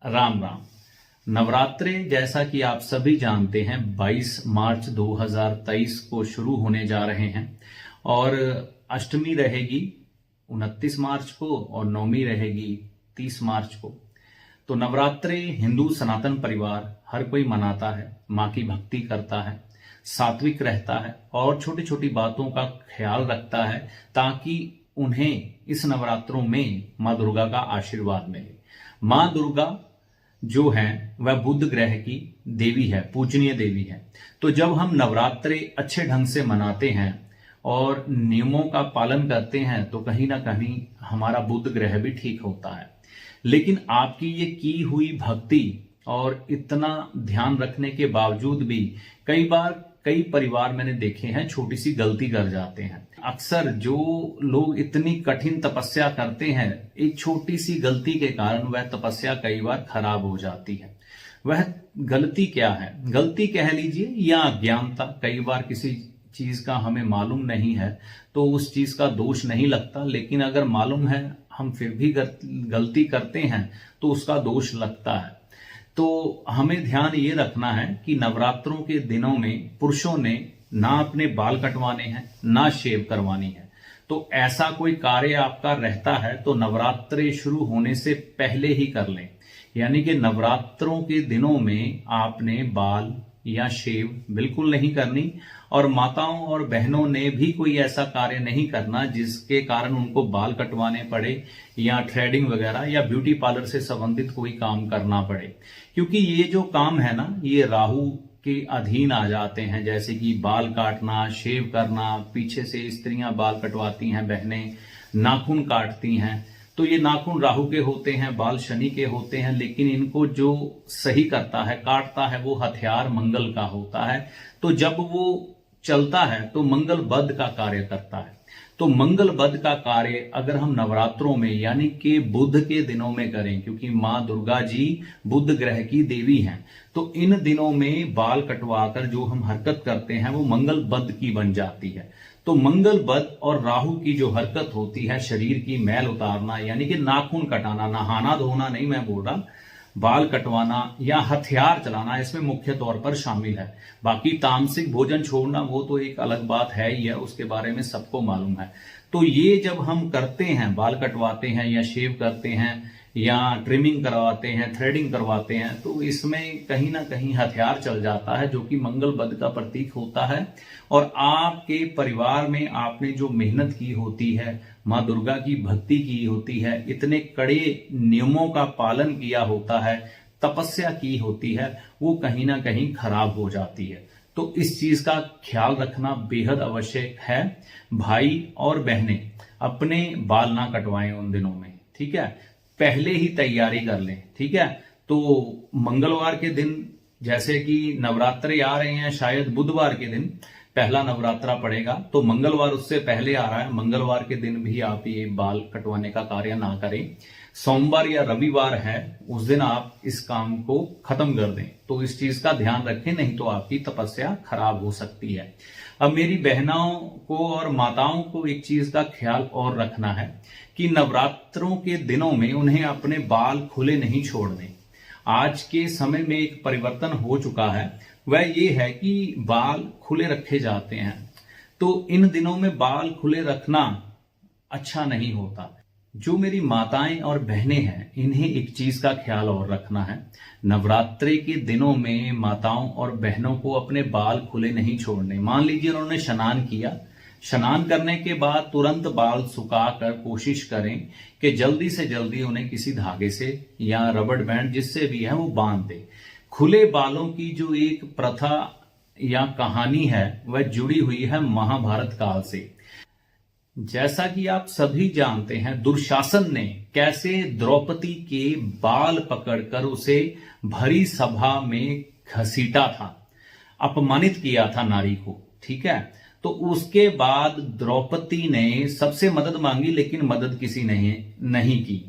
राम राम। नवरात्रे जैसा कि आप सभी जानते हैं 22 मार्च 2023 को शुरू होने जा रहे हैं और अष्टमी रहेगी 29 मार्च को और नवमी रहेगी 30 मार्च को। तो नवरात्रे हिंदू सनातन परिवार हर कोई मनाता है, माँ की भक्ति करता है, सात्विक रहता है और छोटी छोटी बातों का ख्याल रखता है ताकि उन्हें इस नवरात्रों में माँ दुर्गा का आशीर्वाद मिले। माँ दुर्गा जो है वह बुध ग्रह की देवी है, पूजनीय देवी है। तो जब हम नवरात्रे अच्छे ढंग से मनाते हैं और नियमों का पालन करते हैं तो कहीं ना कहीं हमारा बुध ग्रह भी ठीक होता है। लेकिन आपकी ये की हुई भक्ति और इतना ध्यान रखने के बावजूद भी कई बार कई परिवार मैंने देखे हैं छोटी सी गलती कर जाते हैं। अक्सर जो लोग इतनी कठिन तपस्या करते हैं, एक छोटी सी गलती के कारण वह तपस्या कई बार खराब हो जाती है। वह गलती क्या है? गलती कह लीजिए या अज्ञानता। कई बार किसी चीज का हमें मालूम नहीं है तो उस चीज का दोष नहीं लगता, लेकिन अगर मालूम है हम फिर भी गलती करते हैं तो उसका दोष लगता है। तो हमें ध्यान ये रखना है कि नवरात्रों के दिनों में पुरुषों ने ना अपने बाल कटवाने हैं ना शेव करवानी है। तो ऐसा कोई कार्य आपका रहता है तो नवरात्रे शुरू होने से पहले ही कर लें। यानी कि नवरात्रों के दिनों में आपने बाल या शेव बिल्कुल नहीं करनी और माताओं और बहनों ने भी कोई ऐसा कार्य नहीं करना जिसके कारण उनको बाल कटवाने पड़े या थ्रेडिंग वगैरह या ब्यूटी पार्लर से संबंधित कोई काम करना पड़े। क्योंकि ये जो काम है ना, ये राहु के अधीन आ जाते हैं। जैसे कि बाल काटना, शेव करना, पीछे से स्त्रियां बाल कटवाती हैं, बहनें नाखून काटती हैं, तो ये नाखून राहु के होते हैं, बाल शनि के होते हैं। लेकिन इनको जो सही करता है, काटता है, वो हथियार मंगल का होता है। तो जब वो चलता है तो मंगल बध का कार्य करता है। तो मंगल बध का कार्य अगर हम नवरात्रों में यानी कि बुध के दिनों में करें, क्योंकि माँ दुर्गा जी बुध ग्रह की देवी हैं, तो इन दिनों में बाल कटवाकर जो हम हरकत करते हैं वो मंगल बध की बन जाती है। तो मंगल बध और राहु की जो हरकत होती है, शरीर की मैल उतारना यानी कि नाखून कटाना, नहाना धोना नहीं मैं बोल रहा, बाल कटवाना या हथियार चलाना इसमें मुख्य तौर पर शामिल है। बाकी तामसिक भोजन छोड़ना वो तो एक अलग बात है ही है, उसके बारे में सबको मालूम है। तो ये जब हम करते हैं, बाल कटवाते हैं या शेव करते हैं या ट्रिमिंग करवाते हैं, थ्रेडिंग करवाते हैं, तो इसमें कहीं ना कहीं हथियार चल जाता है जो कि मंगल बध का प्रतीक होता है। और आपके परिवार में आपने जो मेहनत की होती है, माँ दुर्गा की भक्ति की होती है, इतने कड़े नियमों का पालन किया होता है, तपस्या की होती है, वो कहीं ना कहीं खराब हो जाती है। तो इस चीज का ख्याल रखना बेहद आवश्यक है। भाई और बहनें अपने बाल ना कटवाएं उन दिनों में, ठीक है? पहले ही तैयारी कर लें, ठीक है? तो मंगलवार के दिन, जैसे कि नवरात्रे आ रहे हैं, शायद बुधवार के दिन पहला नवरात्रा पड़ेगा, तो मंगलवार उससे पहले आ रहा है। मंगलवार के दिन भी आप ये बाल कटवाने का कार्य ना करें। सोमवार या रविवार है उस दिन आप इस काम को खत्म कर दें। तो इस चीज का ध्यान रखें, नहीं तो आपकी तपस्या खराब हो सकती है। अब मेरी बहनों को और माताओं को एक चीज का ख्याल और रखना है कि नवरात्रों के दिनों में उन्हें अपने बाल खुले नहीं छोड़ने। आज के समय में एक परिवर्तन हो चुका है, वह ये है कि बाल खुले रखे जाते हैं। तो इन दिनों में बाल खुले रखना अच्छा नहीं होता। जो मेरी माताएं और बहनें हैं, इन्हें एक चीज का ख्याल और रखना है। नवरात्रि के दिनों में माताओं और बहनों को अपने बाल खुले नहीं छोड़ने। मान लीजिए उन्होंने स्नान किया, स्नान करने के बाद तुरंत बाल सुखाकर कोशिश करें कि जल्दी से जल्दी उन्हें किसी धागे से या रबड़ बैंड जिससे भी है वो बांध दे। खुले बालों की जो एक प्रथा या कहानी है वह जुड़ी हुई है महाभारत काल से। जैसा कि आप सभी जानते हैं, दुशासन ने कैसे द्रौपदी के बाल पकड़कर उसे भरी सभा में घसीटा था, अपमानित किया था नारी को, ठीक है? तो उसके बाद द्रौपदी ने सबसे मदद मांगी, लेकिन मदद किसी ने नहीं की।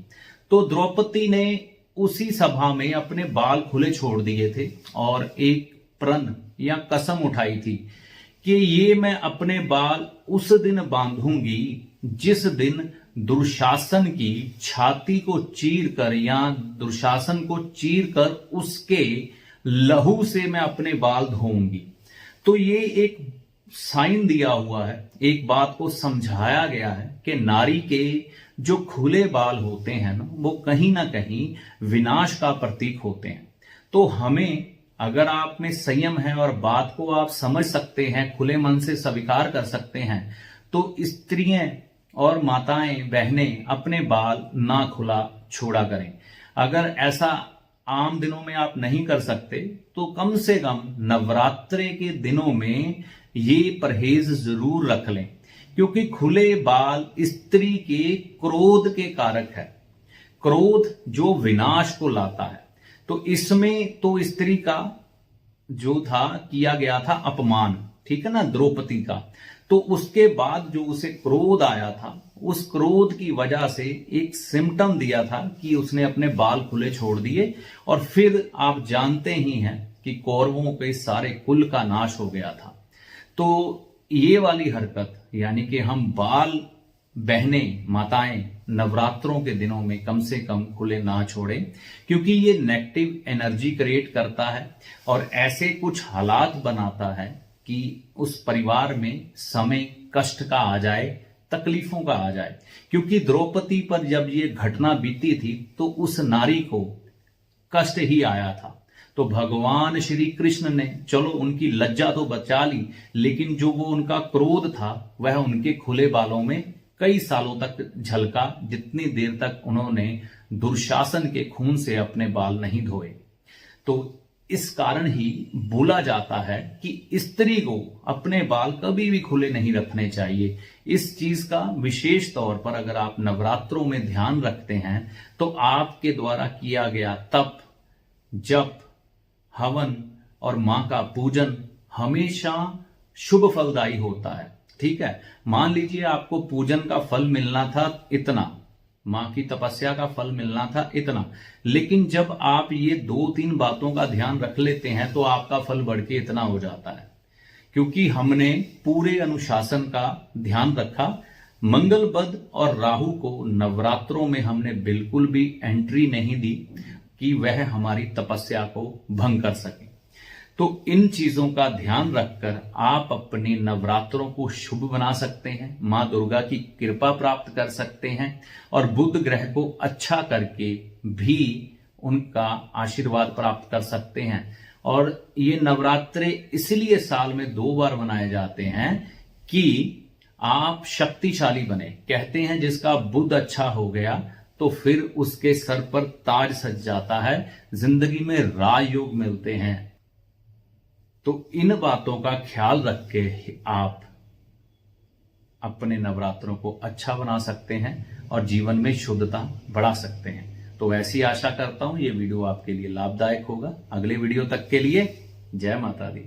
तो द्रौपदी ने उसी सभा में अपने बाल खुले छोड़ दिए थे और एक प्रण या कसम उठाई थी कि ये मैं अपने बाल उस दिन बांधूंगी जिस दिन दुशासन की छाती को चीर कर या दुशासन को चीर कर उसके लहू से मैं अपने बाल धोऊंगी। तो ये एक साइन दिया हुआ है, एक बात को समझाया गया है कि नारी के जो खुले बाल होते हैं ना, वो कहीं ना कहीं विनाश का प्रतीक होते हैं। तो हमें, अगर आप में संयम है और बात को आप समझ सकते हैं, खुले मन से स्वीकार कर सकते हैं, तो स्त्रियां और माताएं बहनें अपने बाल ना खुला छोड़ा करें। अगर ऐसा आम दिनों में आप नहीं कर सकते तो कम से कम नवरात्रे के दिनों में ये परहेज जरूर रख लें, क्योंकि खुले बाल स्त्री के क्रोध के कारक है, क्रोध जो विनाश को लाता है। तो इसमें तो स्त्री का जो था किया गया था अपमान, ठीक है ना, द्रौपदी का। तो उसके बाद जो उसे क्रोध आया था, उस क्रोध की वजह से एक सिम्टम दिया था कि उसने अपने बाल खुले छोड़ दिए, और फिर आप जानते ही हैं कि कौरवों के सारे कुल का नाश हो गया था। तो ये वाली हरकत, यानी कि हम बाल, बहनें, माताएं नवरात्रों के दिनों में कम से कम खुले ना छोड़ें, क्योंकि ये नेगेटिव एनर्जी क्रिएट करता है और ऐसे कुछ हालात बनाता है कि उस परिवार में समय कष्ट का आ जाए, तकलीफों का आ जाए। क्योंकि द्रौपदी पर जब ये घटना बीती थी तो उस नारी को कष्ट ही आया था। तो भगवान श्री कृष्ण ने चलो उनकी लज्जा तो बचा ली, लेकिन जो वो उनका क्रोध था वह उनके खुले बालों में कई सालों तक झलका, जितनी देर तक उन्होंने दुशासन के खून से अपने बाल नहीं धोए। तो इस कारण ही बोला जाता है कि स्त्री को अपने बाल कभी भी खुले नहीं रखने चाहिए। इस चीज का विशेष तौर पर अगर आप नवरात्रों में ध्यान रखते हैं तो आपके द्वारा किया गया तप, जप, हवन और मां का पूजन हमेशा शुभ फलदायी होता है। ठीक है, मान लीजिए आपको पूजन का फल मिलना था इतना, मां की तपस्या का फल मिलना था इतना, लेकिन जब आप ये 2-3 बातों का ध्यान रख लेते हैं तो आपका फल बढ़ के इतना हो जाता है, क्योंकि हमने पूरे अनुशासन का ध्यान रखा। मंगल बुध और राहु को नवरात्रों में हमने बिल्कुल भी एंट्री नहीं दी कि वह हमारी तपस्या को भंग कर सके। तो इन चीजों का ध्यान रखकर आप अपने नवरात्रों को शुभ बना सकते हैं, मां दुर्गा की कृपा प्राप्त कर सकते हैं और बुध ग्रह को अच्छा करके भी उनका आशीर्वाद प्राप्त कर सकते हैं। और ये नवरात्रे इसलिए साल में 2 बार मनाए जाते हैं कि आप शक्तिशाली बने। कहते हैं जिसका बुध अच्छा हो गया तो फिर उसके सर पर ताज सज जाता है, जिंदगी में राजयोग मिलते हैं। तो इन बातों का ख्याल रख के आप अपने नवरात्रों को अच्छा बना सकते हैं और जीवन में शुद्धता बढ़ा सकते हैं। तो ऐसी आशा करता हूं ये वीडियो आपके लिए लाभदायक होगा। अगले वीडियो तक के लिए जय माता दी।